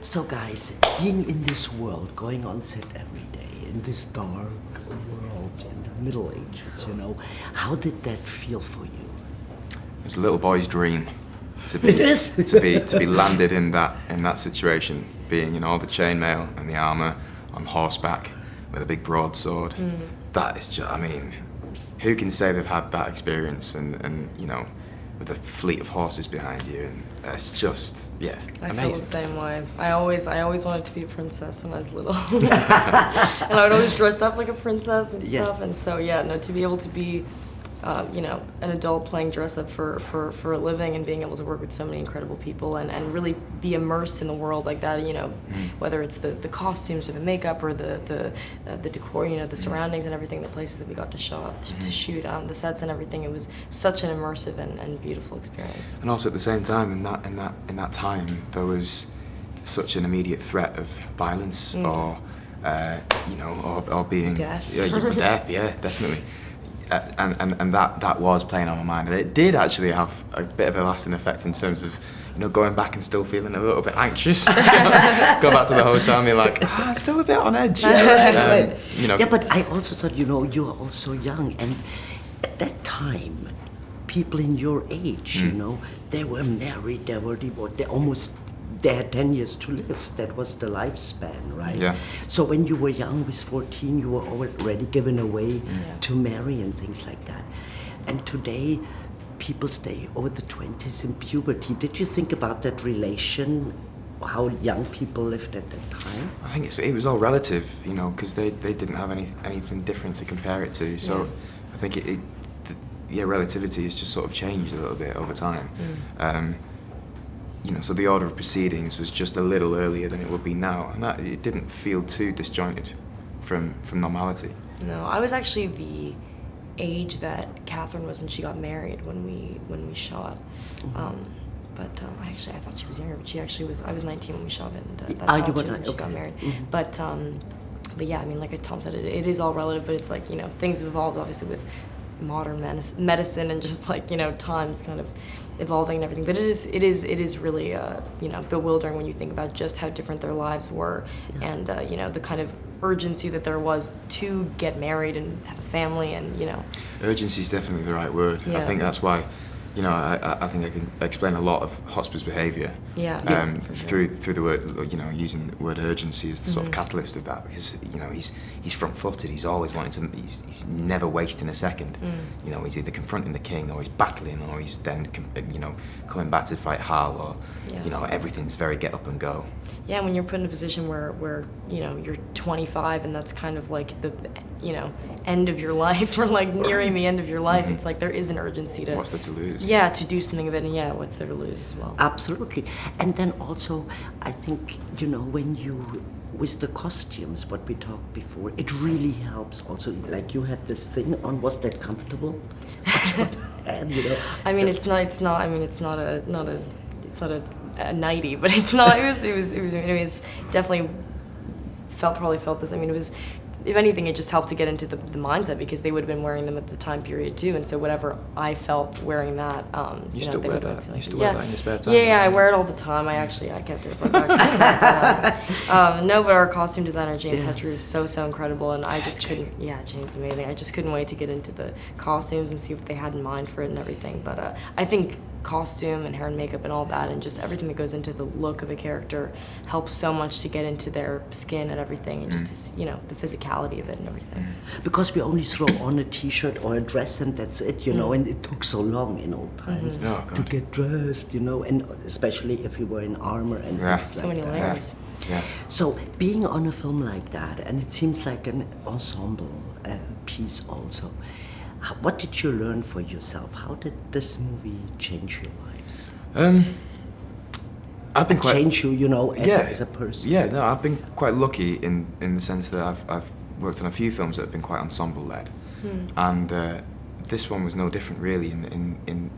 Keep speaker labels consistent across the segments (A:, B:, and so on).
A: So guys, being in this world, going on set every day, in this dark world, in the Middle Ages, how did that feel for you?
B: It's a little boy's dream to be
A: It is.
B: to be landed in that situation, being in all the chainmail and the armour, on horseback with a big broadsword. That is just, I mean, who can say they've had that experience and with a fleet of horses behind you, and it's just, amazing.
C: I feel the same way. I always wanted to be a princess when I was little. And I would always dress up like a princess and stuff, and so to be able to be an adult playing dress up for a living and being able to work with so many incredible people and really be immersed in the world like that, whether it's the costumes or the makeup or the decor, the surroundings and everything, the places that we got to shoot, the sets and everything. It was such an immersive and beautiful experience.
B: And also at the same time, in that time, there was such an immediate threat of violence or being
C: death.
B: Death, definitely. And that was playing on my mind, and it did actually have a bit of a lasting effect in terms of going back and still feeling a little bit anxious. Go back to the hotel and be like, still a bit on edge.
A: Right. Yeah, but I also thought, you were also young, and at that time, people in your age, they were married, they were divorced, they had 10 years to live. That was the lifespan, right?
B: Yeah.
A: So when you were young, with 14, you were already given away to marry and things like that. And today, people stay over the 20s in puberty. Did you think about that relation, how young people lived at that time?
B: I think it was all relative, because they didn't have anything different to compare it to. So I think relativity has just sort of changed a little bit over time. So the order of proceedings was just a little earlier than it would be now, and it didn't feel too disjointed from normality.
C: No, I was actually the age that Catherine was when she got married when we shot. But I thought she was younger, but she actually was. I was 19 when we shot it, and that's how she was when she got married. But yeah, I mean, like as Tom said, it is all relative, but it's like things have evolved obviously with modern medicine and just like times kind of evolving and everything, but it is really bewildering when you think about just how different their lives were, and the kind of urgency that there was to get married and have a family, and
B: urgency is definitely the right word. I think that's why I think I can explain a lot of Hotspur's behaviour through the word, using the word urgency as the sort of catalyst of that, because he's front-footed. He's always wanting to. He's never wasting a second. He's either confronting the king, or he's battling, or he's then coming back to fight Hal, or everything's very get up and go.
C: Yeah, when you're put in a position where you're 25 and that's kind of like the end of your life, or like nearing the end of your life, it's like there is an urgency to.
B: What's there to lose?
C: Yeah, to do something of it, and what's there to lose as well.
A: Absolutely. And then also, I think, when you, with the costumes, what we talked before, it really helps also. Like you had this thing on, was that comfortable? And,
C: I mean, it's not a nightie, but it's not, it's definitely probably felt this. I mean, it was, if anything, it just helped to get into the mindset, because they would have been wearing them at the time period too, and so whatever I felt wearing that,
B: you still wear that? You still wear that in your spare time?
C: Yeah, I wear it all the time. I kept it brought back for a second. No, but our costume designer Jane Petru is so incredible, and I just couldn't. Yeah, Jane's amazing. I just couldn't wait to get into the costumes and see what they had in mind for it and everything. But I think costume and hair and makeup and all that, and just everything that goes into the look of a character helps so much to get into their skin and everything, and just the physicality of it and everything.
A: Because we only throw on a t-shirt or a dress and that's it, and it took so long in old times to get dressed, and especially if you were in armor and things like
C: so many layers.
B: Yeah.
A: So being on a film like that, and it seems like an ensemble piece also, what did you learn for yourself? How did this movie change your lives?
B: I've been quite
A: change you, as a person.
B: Yeah, no, I've been quite lucky in the sense that I've worked on a few films that have been quite ensemble led, and this one was no different really. In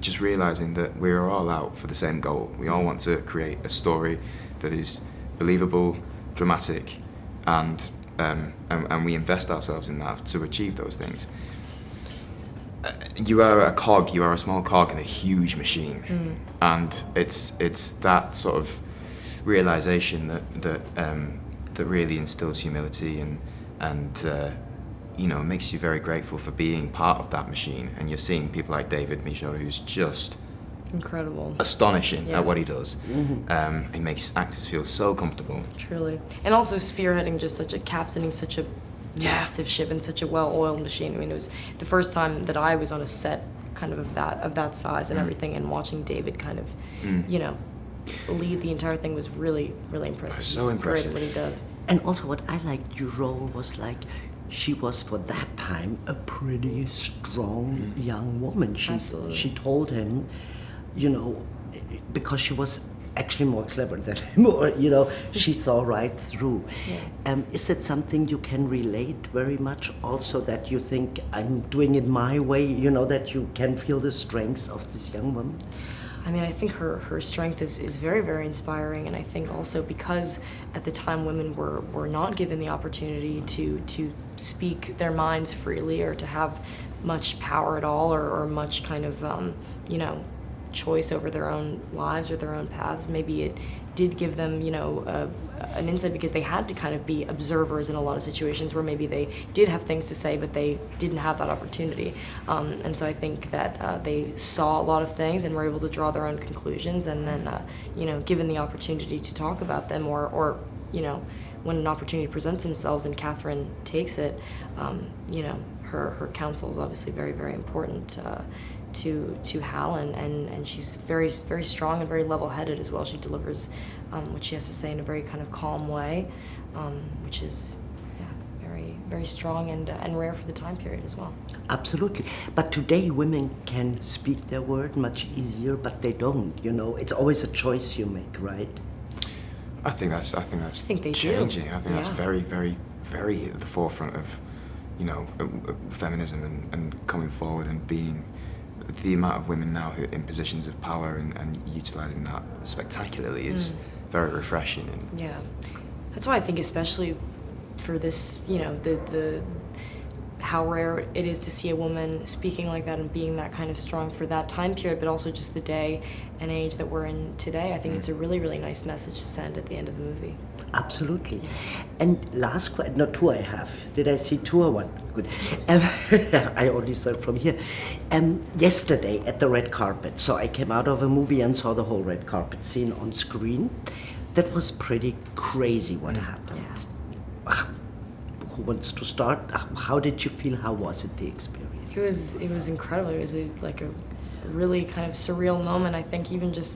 B: just realizing that we're all out for the same goal. We all want to create a story that is believable, dramatic, and we invest ourselves in that to achieve those things. You are a small cog in a huge machine, and it's that sort of realization that really instills humility and you know, makes you very grateful for being part of that machine. And you're seeing people like David Michaud, who's just
C: incredible,
B: astonishing at what he does. He makes actors feel so comfortable.
C: Truly, and also spearheading captaining such a massive ship and such a well-oiled machine. I mean, it was the first time that I was on a set kind of that size and everything, and watching David kind of, you know, lead the entire thing was really, really impressive.
B: So impressive.
C: Great at what he does.
A: And also what I liked, your role was like, she was for that time a pretty strong young woman.
C: Absolutely.
A: She told him, you know, because she was actually more clever than him, or, you know, she saw right through. Is that something you can relate very much also, that you think, I'm doing it my way, you know, that you can feel the strengths of this young woman?
C: I mean, I think her strength is very, very inspiring, and I think also because at the time women were not given the opportunity to speak their minds freely, or to have much power at all, or much kind of, you know, choice over their own lives or their own paths. Maybe it did give them, you know, an insight, because they had to kind of be observers in a lot of situations where maybe they did have things to say, but they didn't have that opportunity. And so I think that they saw a lot of things and were able to draw their own conclusions, and then, you know, given the opportunity to talk about them, or you know, when an opportunity presents themselves and Catherine takes it, you know, her counsel is obviously very, very important to Hal, and she's very, very strong and very level-headed as well. She delivers what she has to say in a very kind of calm way, which is very, very strong and rare for the time period as well.
A: Absolutely. But today women can speak their word much easier, but they don't, you know. It's always a choice you make, right?
B: I think that's
C: they
B: changing.
C: do.
B: I think that's very, very, very at the forefront of, you know, feminism and coming forward and being the amount of women now who are in positions of power and utilising that spectacularly is very refreshing. And
C: yeah, that's why I think, especially for this, you know, the how rare it is to see a woman speaking like that and being that kind of strong for that time period, but also just the day and age that we're in today. I think it's a really, really nice message to send at the end of the movie.
A: Absolutely. And last question, no, two I have. Did I see two or one? Good. I only saw it from here. Yesterday at the red carpet, so I came out of a movie and saw the whole red carpet scene on screen. That was pretty crazy what happened.
C: Yeah.
A: Who wants to start? How did you feel? How was it, the experience?
C: It was incredible. It was like a really kind of surreal moment. I think even just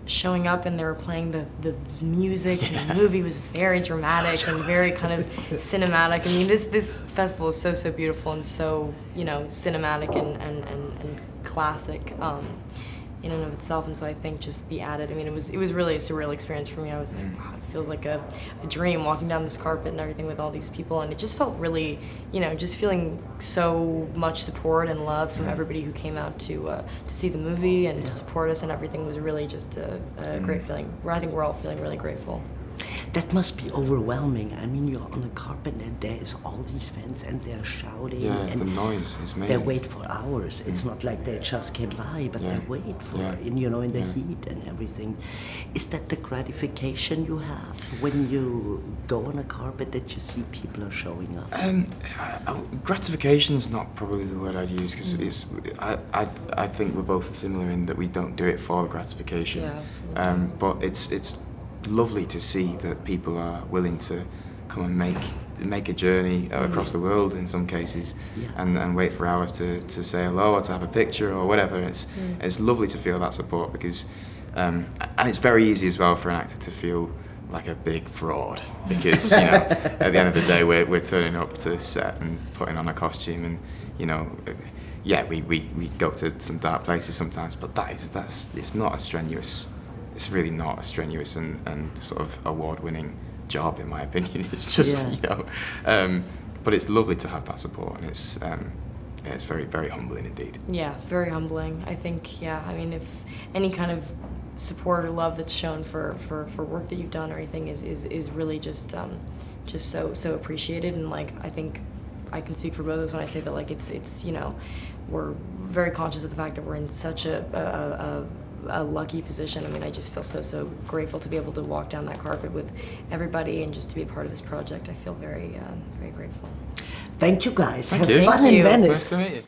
C: showing up and they were playing the music, and the movie was very dramatic and very kind of cinematic. I mean, this festival is so beautiful and so, you know, cinematic and classic in and of itself. And so I think just the added, I mean, it was really a surreal experience for me. I was like, wow, it feels like a dream walking down this carpet and everything with all these people, and it just felt really, you know, just feeling so much support and love from everybody who came out to see the movie and to support us, and everything was really just a great feeling. I think we're all feeling really grateful.
A: That must be overwhelming. I mean, you're on the carpet and there is all these fans and they're shouting.
B: Yeah, it's
A: and
B: the noise. It's amazing.
A: they wait for hours. It's not like they just came by, but they wait for, you know, in the heat and everything. Is that the gratification you have when you go on a carpet, that you see people are showing up?
B: Gratification is not probably the word I'd use, because I think we're both similar in that we don't do it for gratification.
C: Yeah, absolutely.
B: But it's lovely to see that people are willing to come and make a journey across the world in some cases, and wait for hours to say hello or to have a picture or whatever. It's lovely to feel that support, because and it's very easy as well for an actor to feel like a big fraud, because, you know, at the end of the day we're turning up to set and putting on a costume, and, you know, we go to some dark places sometimes, but it's not a strenuous. It's really not a strenuous and sort of award-winning job, in my opinion. It's just, you know, but it's lovely to have that support, and it's very, very humbling indeed. Yeah,
C: very humbling. I think, I mean, if any kind of support or love that's shown for work that you've done or anything is really just so appreciated. And like, I think I can speak for both of us when I say that, like, it's you know, we're very conscious of the fact that we're in such a a lucky position. I mean, I just feel so grateful to be able to walk down that carpet with everybody and just to be a part of this project. I feel very, very grateful.
A: Thank you guys.
B: Thank
A: Have
B: you.
A: fun
C: Thank
A: in
C: you.
A: Venice.
B: Nice to meet you.